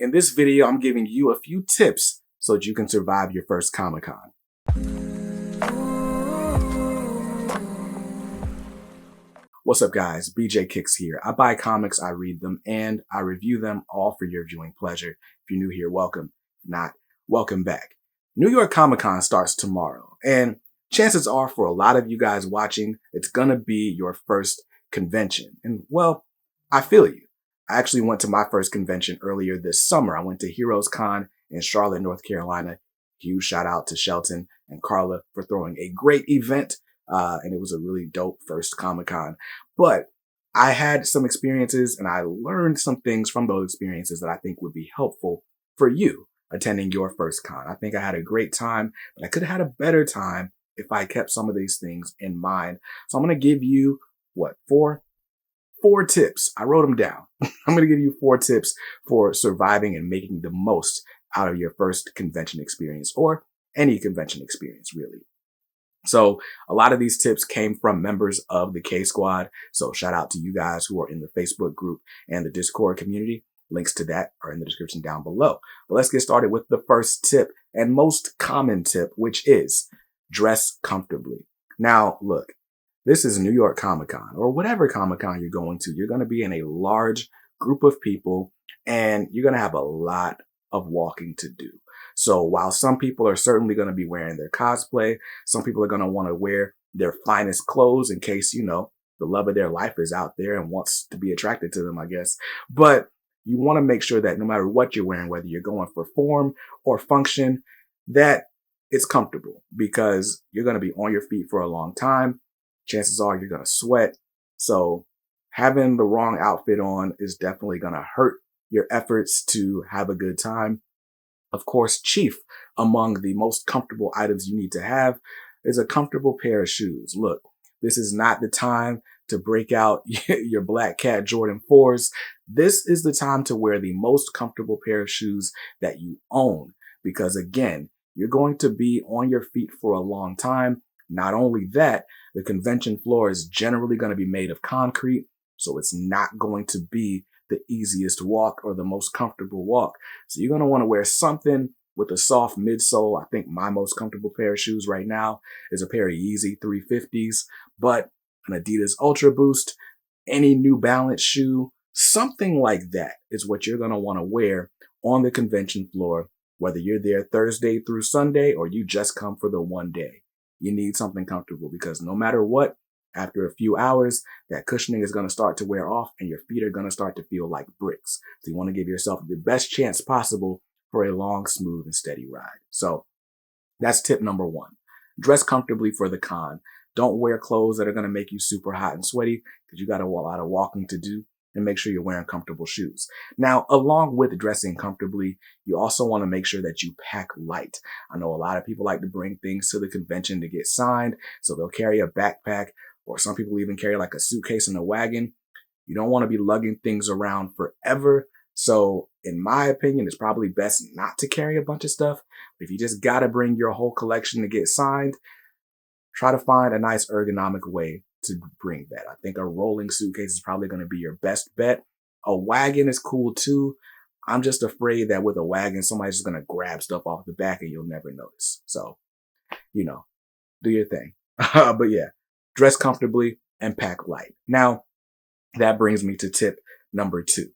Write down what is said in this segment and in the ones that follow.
In this video, I'm giving you a few tips so that you can survive your first Comic-Con. What's up, guys? BJ Kicks here. I buy comics, I read them, and I review them all for your viewing pleasure. If you're new here, welcome. If not, welcome back. New York Comic-Con starts tomorrow, and chances are for a lot of you guys watching, it's gonna be your first convention. And well, I feel you. I actually went to my first convention earlier this summer. I went to Heroes Con in Charlotte, North Carolina. Huge shout out to Shelton and Carla for throwing a great event. And it was a really dope first Comic-Con. But I had some experiences and I learned some things from those experiences that I think would be helpful for you attending your first con. I think I had a great time, but I could have had a better time if I kept some of these things in mind. So I'm going to give you, four tips. I wrote them down. I'm going to give you 4 tips for surviving and making the most out of your first convention experience, or any convention experience, really. So a lot of these tips came from members of the K Squad. So shout out to you guys who are in the Facebook group and the Discord community. Links to that are in the description down below. But let's get started with the first tip and most common tip, which is dress comfortably. Now, look, this is New York Comic-Con, or whatever Comic-Con you're going to. You're going to be in a large group of people and you're going to have a lot of walking to do. So while some people are certainly going to be wearing their cosplay, some people are going to want to wear their finest clothes in case, you know, the love of their life is out there and wants to be attracted to them, I guess. But you want to make sure that no matter what you're wearing, whether you're going for form or function, that it's comfortable, because you're going to be on your feet for a long time. Chances are you're going to sweat. So having the wrong outfit on is definitely going to hurt your efforts to have a good time. Of course, chief among the most comfortable items you need to have is a comfortable pair of shoes. Look, this is not the time to break out your Black Cat Jordan 4s. This is the time to wear the most comfortable pair of shoes that you own, because again, you're going to be on your feet for a long time. Not only that, the convention floor is generally going to be made of concrete, so it's not going to be the easiest walk or the most comfortable walk. So you're going to want to wear something with a soft midsole. I think my most comfortable pair of shoes right now is a pair of Yeezy 350s, but an Adidas Ultra Boost, any New Balance shoe, something like that is what you're going to want to wear on the convention floor, whether you're there Thursday through Sunday or you just come for the one day. You need something comfortable, because no matter what, after a few hours, that cushioning is going to start to wear off and your feet are going to start to feel like bricks. So you want to give yourself the best chance possible for a long, smooth, and steady ride. So that's tip number 1. Dress comfortably for the con. Don't wear clothes that are going to make you super hot and sweaty, because you got a lot of walking to do, and make sure you're wearing comfortable shoes. Now, along with dressing comfortably, you also want to make sure that you pack light. I know a lot of people like to bring things to the convention to get signed, so they'll carry a backpack, or some people even carry like a suitcase in a wagon. You don't want to be lugging things around forever. So in my opinion, it's probably best not to carry a bunch of stuff. If you just got to bring your whole collection to get signed, try to find a nice ergonomic way to bring that. I think a rolling suitcase is probably going to be your best bet. A wagon is cool too. I'm just afraid that with a wagon, somebody's just going to grab stuff off the back and you'll never notice. So, you know, do your thing. But yeah, dress comfortably and pack light. Now, that brings me to tip number 2.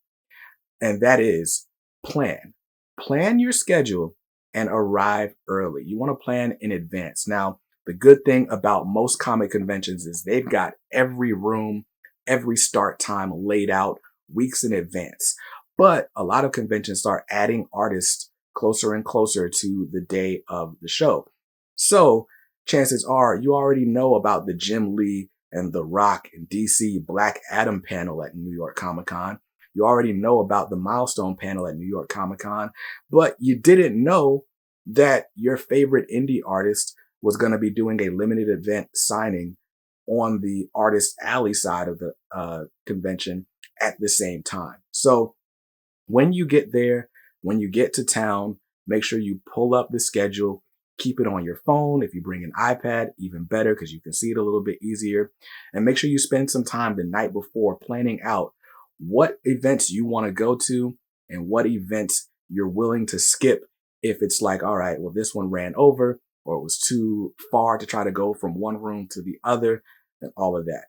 And that is plan. Plan your schedule and arrive early. You want to plan in advance. Now, the good thing about most comic conventions is they've got every room, every start time laid out weeks in advance. But a lot of conventions start adding artists closer and closer to the day of the show. So chances are you already know about the Jim Lee and The Rock and DC Black Adam panel at New York Comic-Con. You already know about the Milestone panel at New York Comic-Con, but you didn't know that your favorite indie artist was going to be doing a limited event signing on the Artist Alley side of the convention at the same time. So when you get there, when you get to town, make sure you pull up the schedule, keep it on your phone. If you bring an iPad, even better, because you can see it a little bit easier. And make sure you spend some time the night before planning out what events you want to go to and what events you're willing to skip if it's like, all right, well, this one ran over or it was too far to try to go from one room to the other and all of that.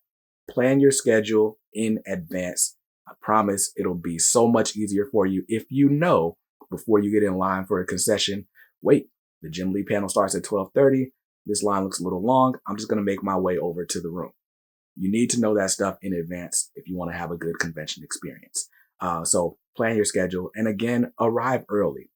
Plan your schedule in advance. I promise it'll be so much easier for you if you know before you get in line for a concession, wait, the gym lead panel starts at 12:30. This line looks a little long. I'm just going to make my way over to the room. You need to know that stuff in advance if you want to have a good convention experience. So plan your schedule and again, arrive early.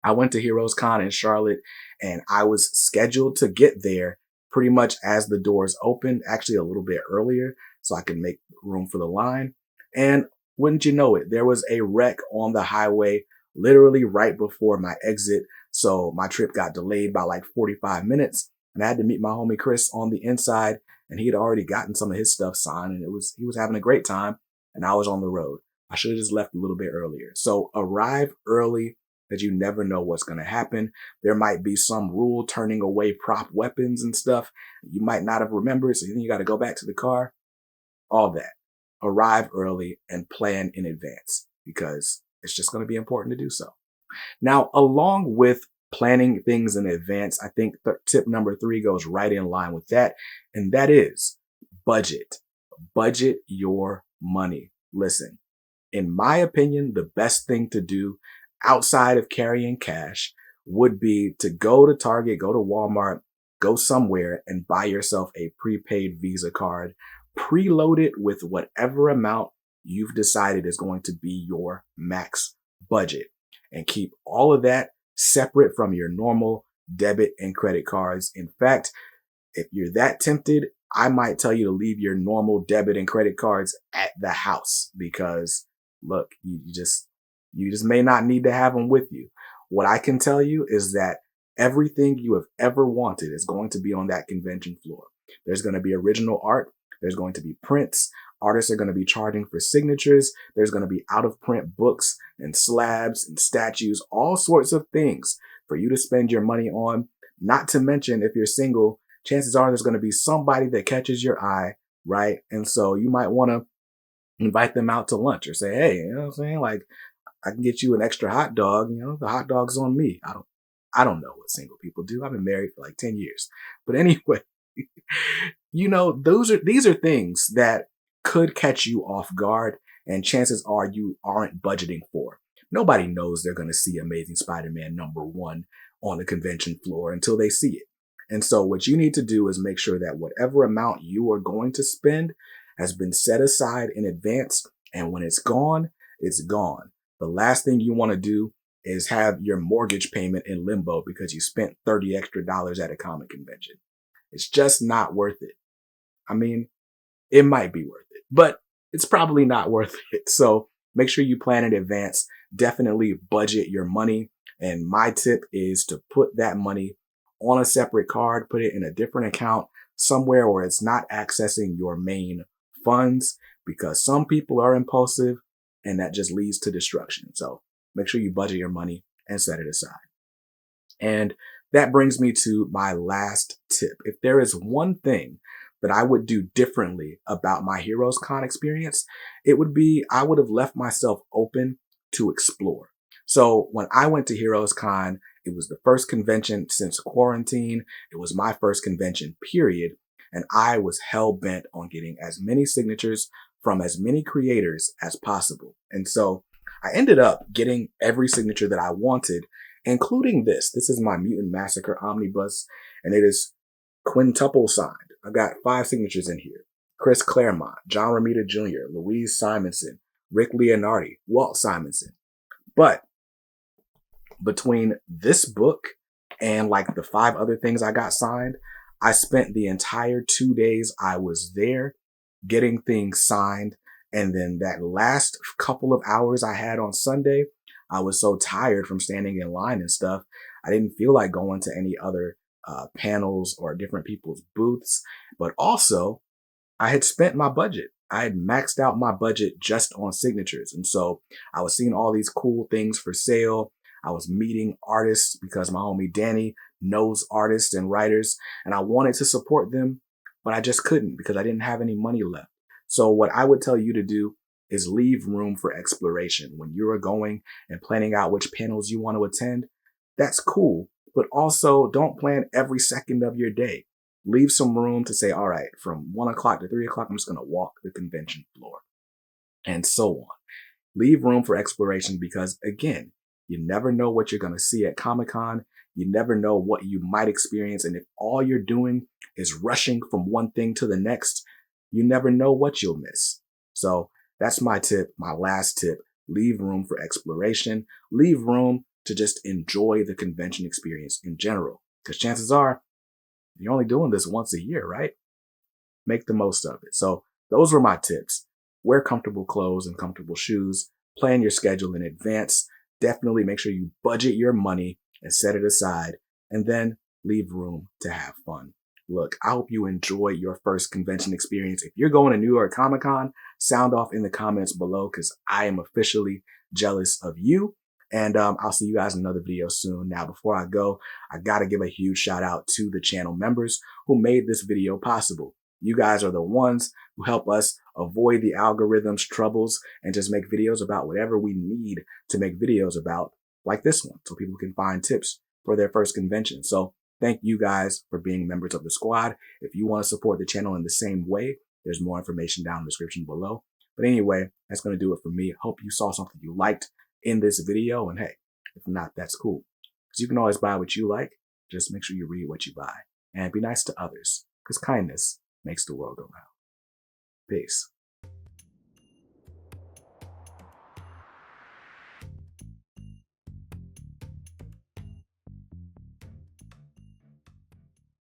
I went to Heroes Con in Charlotte and I was scheduled to get there pretty much as the doors opened, actually a little bit earlier so I could make room for the line. And wouldn't you know it, there was a wreck on the highway literally right before my exit. So my trip got delayed by like 45 minutes and I had to meet my homie Chris on the inside and he had already gotten some of his stuff signed and he was having a great time and I was on the road. I should have just left a little bit earlier. So arrive early because you never know what's going to happen. There might be some rule turning away prop weapons and stuff. You might not have remembered. So then you got to go back to the car, all that. Arrive early and plan in advance because it's just going to be important to do so. Now, along with planning things in advance, I think tip number 3 goes right in line with that. And that is budget. Budget your money. Listen, in my opinion, the best thing to do outside of carrying cash would be to go to Target, go to Walmart, go somewhere and buy yourself a prepaid Visa card, preload it with whatever amount you've decided is going to be your max budget and keep all of that separate from your normal debit and credit cards. In fact, if you're that tempted, I might tell you to leave your normal debit and credit cards at the house because look, you just may not need to have them with you. What I can tell you is that everything you have ever wanted is going to be on that convention floor. There's going to be original art. There's going to be prints. Artists are going to be charging for signatures. There's going to be out of print books and slabs and statues, all sorts of things for you to spend your money on. Not to mention, if you're single, chances are there's going to be somebody that catches your eye, right? And so you might want to invite them out to lunch or say, hey, you know what I'm saying? Like, I can get you an extra hot dog. You know, the hot dog's on me. I don't know what single people do. I've been married for like 10 years. But anyway, you know, these are things that could catch you off guard and chances are you aren't budgeting for. Nobody knows they're going to see Amazing Spider-Man #1 on the convention floor until they see it. And so what you need to do is make sure that whatever amount you are going to spend has been set aside in advance. And when it's gone, it's gone. The last thing you want to do is have your mortgage payment in limbo because you spent $30 extra at a comic convention. It's just not worth it. I mean, it might be worth it, but it's probably not worth it. So make sure you plan in advance. Definitely budget your money. And my tip is to put that money on a separate card, put it in a different account somewhere where it's not accessing your main funds because some people are impulsive and that just leads to destruction. So make sure you budget your money and set it aside. And that brings me to my last tip. If there is one thing that I would do differently about my Heroes Con experience, it would be I would have left myself open to explore. So when I went to Heroes Con, it was the first convention since quarantine. It was my first convention, period. And I was hell bent on getting as many signatures from as many creators as possible. And so I ended up getting every signature that I wanted, including this. This is my Mutant Massacre Omnibus, and it is quintuple signed. I got 5 signatures in here. Chris Claremont, John Romita Jr., Louise Simonson, Rick Leonardi, Walt Simonson. But between this book and like the 5 other things I got signed, I spent the entire 2 days I was there getting things signed. And then that last couple of hours I had on Sunday, I was so tired from standing in line and stuff. I didn't feel like going to any other panels or different people's booths. But also, I had spent my budget. I had maxed out my budget just on signatures. And so I was seeing all these cool things for sale. I was meeting artists because my homie Danny knows artists and writers, and I wanted to support them, but I just couldn't because I didn't have any money left. So what I would tell you to do is leave room for exploration. When you are going and planning out which panels you want to attend, that's cool, but also don't plan every second of your day. Leave some room to say, all right, from 1 o'clock to 3 o'clock, I'm just going to walk the convention floor, and so on. Leave room for exploration because, again, you never know what you're going to see at Comic-Con. You never know what you might experience. And if all you're doing is rushing from one thing to the next, you never know what you'll miss. So that's my tip, my last tip. Leave room for exploration. Leave room to just enjoy the convention experience in general. Because chances are, you're only doing this once a year, right? Make the most of it. So those were my tips. Wear comfortable clothes and comfortable shoes. Plan your schedule in advance. Definitely make sure you budget your money and set it aside. And then leave room to have fun. Look, I hope you enjoy your first convention experience. If you're going to New York Comic Con, sound off in the comments below because I am officially jealous of you. And I'll see you guys in another video soon. Now, before I go, I got to give a huge shout out to the channel members who made this video possible. You guys are the ones who help us avoid the algorithm's troubles and just make videos about whatever we need to make videos about, like this one, so people can find tips for their first convention. So thank you guys for being members of the squad. If you want to support the channel in the same way, there's more information down in the description below. But anyway, that's going to do it for me. Hope you saw something you liked in this video. And hey, if not, that's cool. Because you can always buy what you like. Just make sure you read what you buy. And be nice to others. Because kindness makes the world go round. Peace.